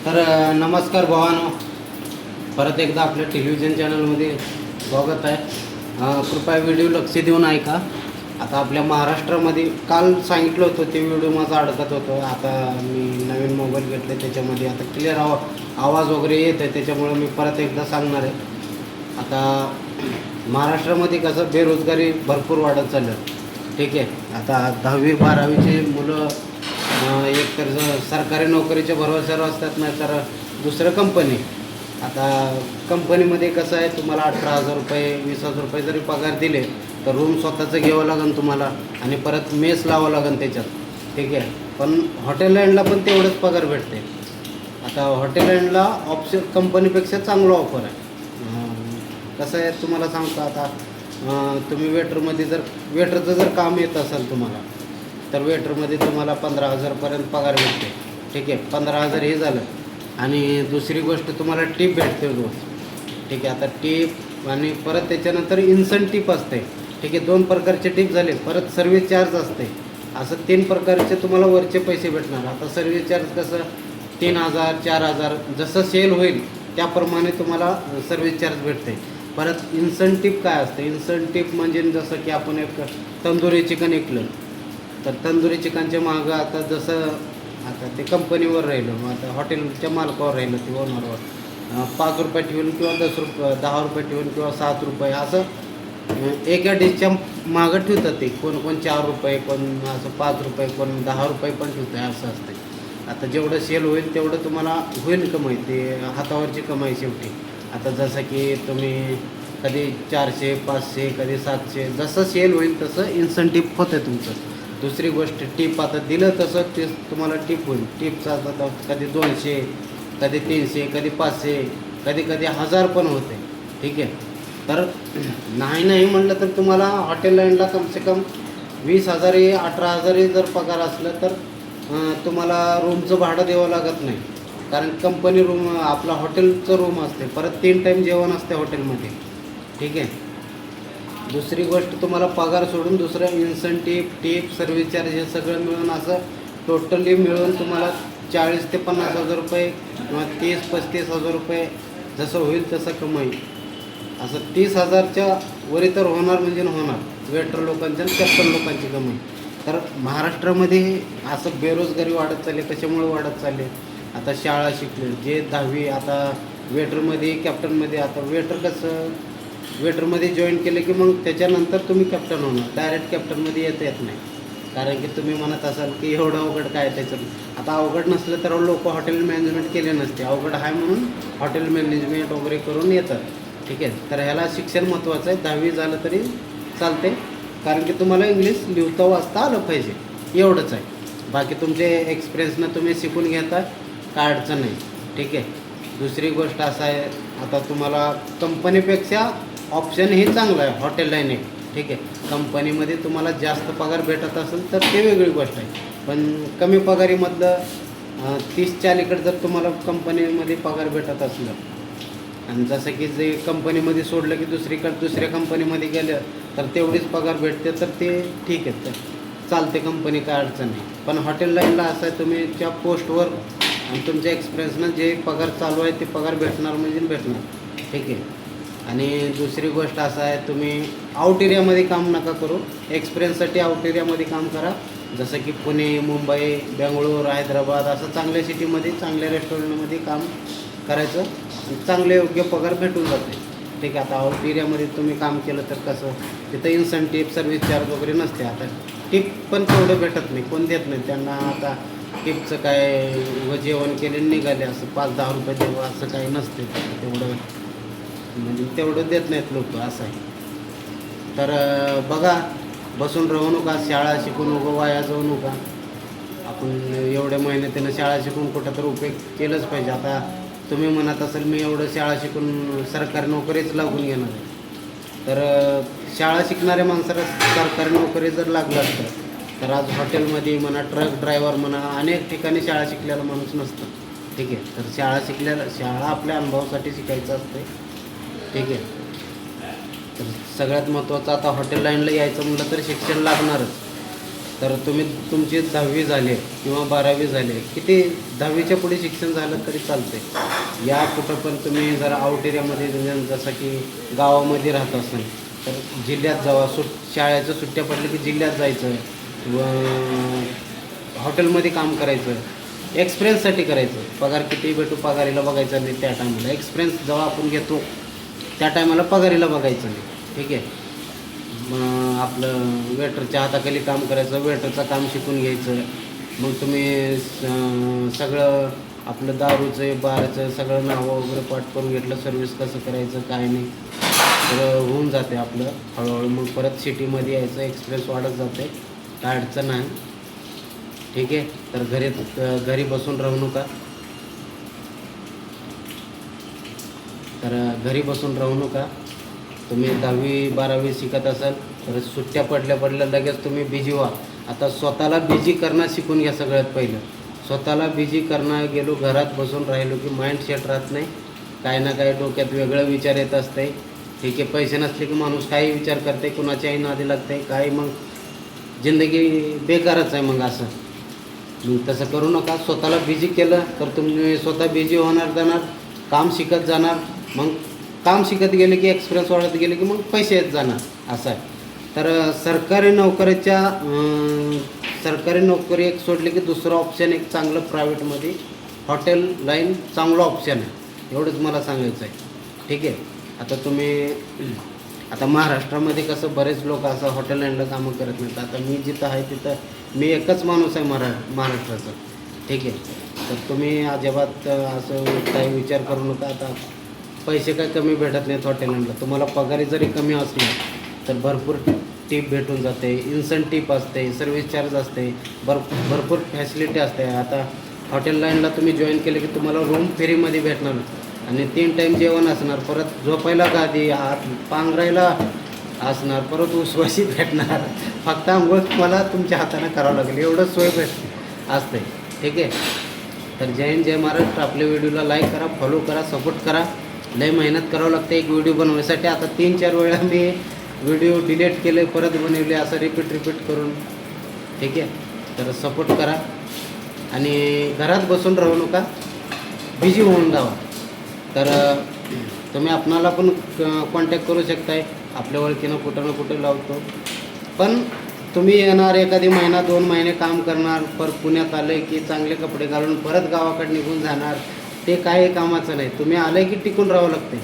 नमस्कार भावांनो, परत एकदा आपल्या टेलिव्हिजन चॅनलमध्ये स्वागत आहे. कृपया व्हिडिओ लक्ष देऊन ऐका. आता आपल्या महाराष्ट्रामध्ये काल सांगितलं होतं ते व्हिडिओ माझा अडकत होतं. आता मी नवीन मोबाईल घेतले त्याच्यामध्ये आता क्लिअर आवाज वगैरे येत आहे, त्याच्यामुळे मी परत एकदा सांगणार आहे. आता महाराष्ट्रामध्ये कसं बेरोजगारी भरपूर वाढत चाललं. ठीक आहे, आता 10वी 12वीचे मुलं एक तर सरकारी नोकरीच्या भरवशावर असतात, नाही तर दुसरं कंपनी. आता कंपनीमध्ये कसं आहे, तुम्हाला 18,000 रुपये 20,000 रुपये जरी पगार दिले तर रूम स्वतःचं घ्यावं लागेल तुम्हाला आणि परत मेस लावावं लागेल त्याच्यात. ठीक आहे, पण हॉटेल लाईनला पण तेवढंच पगार भेटते. आता हॉटेल लाईनला ऑप्शन कंपनीपेक्षा चांगलं ऑफर आहे. कसं आहे तुम्हाला सांगतो, आता तुम्ही वेटरमध्ये वेटरचं जर काम येत असेल तुम्हाला, तर वेटरमध्ये तुम्हाला 15,000पर्यंत पगार भेटते. ठीक आहे, 15,000 हे झालं. आणि दुसरी गोष्ट तुम्हाला टीप भेटते रोज. ठीक आहे, आता टीप आणि परत त्याच्यानंतर इन्सेंटिव्ह असते. ठीक आहे, 2 प्रकारचे टीप झाले, परत सर्व्हिस चार्ज असते. असं 3 प्रकारचे तुम्हाला वरचे पैसे भेटणार. आता सर्व्हिस चार्ज कसं 3,000 4,000 जसं सेल होईल त्याप्रमाणे तुम्हाला सर्व्हिस चार्ज भेटते. परत इन्सेंटिव्ह काय असतं, इन्सेंटिव्ह म्हणजे जसं की आपण एक तंदुरी चिकन विकलं तर तंदुरी चिकनच्या मागं आता जसं आता ते कंपनीवर राहिलं, मग आता हॉटेलच्या मालकावर राहिलं, ते ओनरवर 5 रुपये ठेवून किंवा 10 रुपये ठेवून किंवा 7 रुपये असं एका डिशच्या मागं ठेवतात. ते कोण 4 रुपये, कोण असं 5 रुपये, कोण 10 रुपये पण ठेवतं आहे, असं असतं. आता जेवढं सेल होईल तेवढं तुम्हाला होईल कमाई, ते हातावरची कमाई शेवटी. आता जसं की तुम्ही कधी 400 500 कधी 700 जसं सेल होईल तसं इन्सेंटिव्ह होतं तुमचं. दुसरी गोष्ट टीप, आता दिलं तसं ते तुम्हाला टीप होईल. टीपचा आता कधी 200 कधी 300 कधी 500 कधी 1000 पण होते. ठीक आहे, तर नाही म्हटलं तर तुम्हाला हॉटेल लाईनला कमसे कम 20,000 18,000 जर पगार असलं तर तुम्हाला रूमचं भाडं द्यावं लागत नाही. कारण कंपनी रूम आपला हॉटेलचं रूम असते, परत 3 टाईम जेवण असते हॉटेलमध्ये. ठीक आहे, दुसरी गोष्ट तुम्हाला पगार सोडून दुसरं इन्सेंटिव्ह टीप सर्व्हिस चार्ज हे सगळं मिळून असं टोटली मिळून तुम्हाला 40,000 ते 50,000 रुपये किंवा 30,000-35,000 रुपये जसं होईल तसं कमाई. असं 30,000च्या वरी तर होणार म्हणजे होणार वेटर लोकांच्या आणि कॅप्टन लोकांची कमाई. तर महाराष्ट्रामध्ये असं बेरोजगारी वाढत चालली. कशामुळे वाढत चालली, आता शाळा शिकले जे 10वी, आता वेटरमध्ये कॅप्टनमध्ये, आता वेटर कसं वेटरमध्ये जॉईन केलं की मग त्याच्यानंतर तुम्ही कॅप्टन होणार. डायरेक्ट कॅप्टनमध्ये येत नाही. कारण की तुम्ही म्हणत असाल की एवढं अवघड काय त्याच्यात. आता अवघड नसलं तर लोक हॉटेल मॅनेजमेंट केले नसते, अवघड आहे म्हणून हॉटेल मॅनेजमेंट वगैरे करून येतात. ठीक आहे, तर ह्याला शिक्षण महत्त्वाचं आहे. 10वी झालं तरी चालते, कारण की तुम्हाला इंग्लिश लिहिता वाचता आलं पाहिजे, एवढंच आहे. बाकी तुमचे एक्सपिरियन्सनं तुम्ही शिकून घेता, काय अडचण नाही. ठीक आहे, दुसरी गोष्ट असं आहे, आता तुम्हाला कंपनीपेक्षा ऑप्शन हे चांगलं आहे हॉटेल लाईन एक. ठीक आहे, कंपनीमध्ये तुम्हाला जास्त पगार भेटत असेल तर ते वेगळी गोष्ट आहे, पण कमी पगारीमधलं 30च्या अलीकडे जर तुम्हाला कंपनीमध्ये पगार भेटत असलं आणि जसं की जे कंपनीमध्ये सोडलं की दुसऱ्या कंपनीमध्ये गेलं तर तेवढीच पगार भेटते, तर ते ठीक आहे, तर चालते कंपनी, काय अडचण नाही. पण हॉटेल लाईनला असं आहे, तुम्ही त्या पोस्टवर आणि तुमच्या एक्सपिरियन्सनं जे पगार चालू आहे ते पगार भेटणार म्हणजे भेटणार. ठीक आहे, आणि दुसरी गोष्ट असं आहे, तुम्ही आउट एरियामध्ये काम नका करू. एक्सपिरियन्ससाठी आउट एरियामध्ये काम करा, जसं की पुणे, मुंबई, बेंगळूर, हैदराबाद असं चांगल्या सिटीमध्ये चांगल्या रेस्टॉरंटमध्ये काम करायचं, चांगले योग्य पगार भेटून जाते. ठीक आहे, आता आउट एरियामध्ये तुम्ही काम केलं तर कसं तिथं इन्सेंटिव्ह सर्व्हिस चार्ज वगैरे नसते. आता टिप पण तेवढं भेटत नाही, कोण देत नाही त्यांना. आता टिपचं काय जेवण केले निघाले असं 5-10 रुपये देऊ असं काही नसते, तेवढं म्हणजे तेवढं देत नाहीत लोक, असं आहे. तर बघा, बसून राहू नका, शाळा शिकून वाया जाऊ नका. आपण एवढ्या मेहनतीनं शाळा शिकून कुठं तर उपयोग केलंच पाहिजे. आता तुम्ही म्हणत असेल मी एवढं शाळा शिकून सरकारी नोकरीच लागून घेणार आहे, तर शाळा शिकणाऱ्या माणसाला सरकारी नोकरी जर लागलं असतं तर आज हॉटेलमध्ये म्हणा, ट्रक ड्रायव्हर म्हणा, अनेक ठिकाणी शाळा शिकलेला माणूस नसतं. ठीक आहे, तर शाळा आपल्या अनुभवासाठी शिकायचं असते. ठीक आहे, तर सगळ्यात महत्त्वाचं आता हॉटेल लाईनला यायचं म्हटलं तर शिक्षण लागणारच. तर तुम्ही तुमची 10वी झाली किंवा 12वी झाली, किती 10वीच्या पुढे शिक्षण झालं तरी चालते. या कुठं पण तुम्ही जर आउट एरियामध्ये जसं की गावामध्ये राहत असाल तर जिल्ह्यात जावा. शाळेच्या सुट्ट्या पडल्या की जिल्ह्यात जायचं व हॉटेलमध्ये काम करायचं. एक्सपिरियन्ससाठी करायचं. पगार किती भेटू पगारीला बघायचा नाही त्या टायमाला. एक्सपिरियन्स जेव्हा आपण घेतो त्या टायमाला पगारीला बघायचं नाही. ठीक आहे. मग आपलं वेटरच्या हाताखाली काम करायचं, वेटरचं काम शिकून घ्यायचं. मग तुम्ही सगळं आपलं दारूचं बारचं सगळं नावं वगैरे पाठ करून घेतलं, सर्व्हिस कसं करायचं काय नाही तर होऊन जाते आपलं हळूहळू. मग परत सिटीमध्ये यायचं, एक्सपिरियन्स वाढत जाते, काय अडचण नाही. ठीक आहे. तर घरी बसून राहू नका. घरी बसून राहू नका. तुम्ही 10वी 12वी शिकत असाल तर सुट्ट्या पडल्या लगेच तुम्ही बिझी व्हा. आता स्वतःला बिझी करणं शिकून घ्या. सगळ्यात पहिलं स्वतःला बिझी करणं गेलो, घरात बसून राहिलो की माइंड सेट राहत नाही. काय ना काय डोक्यात वेगळं विचार येत असते. ठीक आहे. पैसे नसले की माणूस काही विचार करते, कुणाच्याही नादी लागते, काही मग जिंदगी बेकारच आहे. मग तसं करू नका. स्वतःला बिझी केलं तर तुम्ही स्वतः बिझी होणार जाणार, काम शिकत जाणार. मग काम शिकत गेले की एक्सपिरियन्स वाढत गेले की मग पैसे येत जाणार. असं आहे. तर सरकारी नोकरी एक सोडली की दुसरं ऑप्शन एक चांगलं प्रायव्हेटमध्ये हॉटेल लाईन चांगलं ऑप्शन आहे. एवढंच मला सांगायचं आहे. ठीक आहे. आता महाराष्ट्रामध्ये कसं बरेच लोक असं हॉटेल लाईनला कामं करत नाहीत. आता मी जिथं आहे तिथं मी एकच माणूस आहे महाराष्ट्राचा. ठीक आहे. तर तुम्ही अजिबात असं काही विचार करू नका. आता पैसे काही कमी भेटत नाहीत हॉटेल लाईनला. तुम्हाला पगारी जरी कमी असला तर भरपूर टीप भेटून जाते, इन्सेंटिव्ह असते, सर्व्हिस चार्ज असते, भरपूर फॅसिलिटी असते. आता हॉटेल लाईनला तुम्ही जॉईन केले की तुम्हाला रूम फ्रीमध्ये भेटणार आणि 3 टाईम जेवण असणार, परत झोपायला गादी, पांघरायला असणार, परत उसवाशी भेटणार. फक्त आंघोळ तुम्हाला तुमच्या हाताने करावं लागेल, एवढं सोय असते. ठीक आहे. तर जय हिंद जय महाराष्ट्र. आपल्या व्हिडिओला लाईक करा, फॉलो करा, सपोर्ट करा. लय मेहनत करावं लागते एक व्हिडिओ बनवण्यासाठी. आता 3-4 वेळा मी व्हिडिओ डिलीट केले, परत बनवले, असं रिपीट करून. ठीक आहे. तर सपोर्ट करा आणि घरात बसून राहू नका, बिझी होऊन जावा. तर तुम्ही आपणाला पण कॉन्टॅक्ट करू शकताय. आपल्या ओळखीनं कुठं ना कुठं लावतो. पण तुम्ही येणार, एखादी महिना 2 महिने काम करणार, परत पुण्यात आले की चांगले कपडे घालून परत गावाकडे निघून जाणार, ते काही कामाचं नाही. तुम्ही आलं की टिकून राहावं लागते.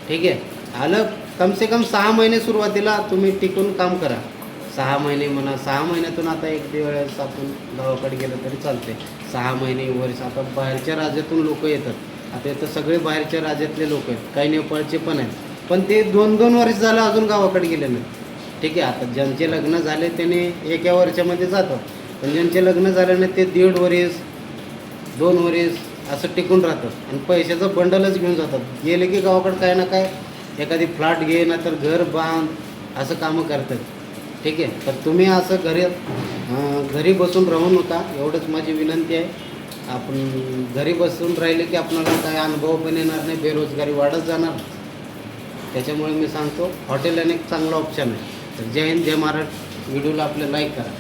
ठीक आहे. आलं कमसे कम 6 महिने सुरुवातीला तुम्ही टिकून काम करा. 6 महिने म्हणा, 6 महिन्यातून आता 1-2 वेळेस आपण गावाकडे गेलं तरी चालते. 6 महिने वर्ष. आता बाहेरच्या राज्यातून लोक येतात. आता इथं सगळे बाहेरच्या राज्यातले लोक आहेत, काही नेपाळचे पण आहेत, पण ते 2-2 वर्ष झालं अजून गावाकडे गेले नाही. ठीक आहे. आता ज्यांचे लग्न झाले त्याने 1 वर्षामध्ये जातात, पण ज्यांचे लग्न झाले नाही ते 1.5 वर्ष 2 वर्ष असं टिकून राहतात आणि पैशाचं बंडलच घेऊन जातात. गेले की गावाकडे काय ना काय एखादी फ्लॅट घे ना तर घर बांध असं कामं करतात. ठीक आहे. तर तुम्ही असं घरी बसून राहू नका, एवढंच माझी विनंती आहे. आपण घरी बसून राहिले की आपल्याला काय अनुभव पण येणार नाही, बेरोजगारी वाढत जाणार. त्याच्यामुळे मी सांगतो हॉटेल एक चांगला ऑप्शन आहे. तर जय हिंद जय महाराष्ट्र. व्हिडिओला आपलं लाईक करा.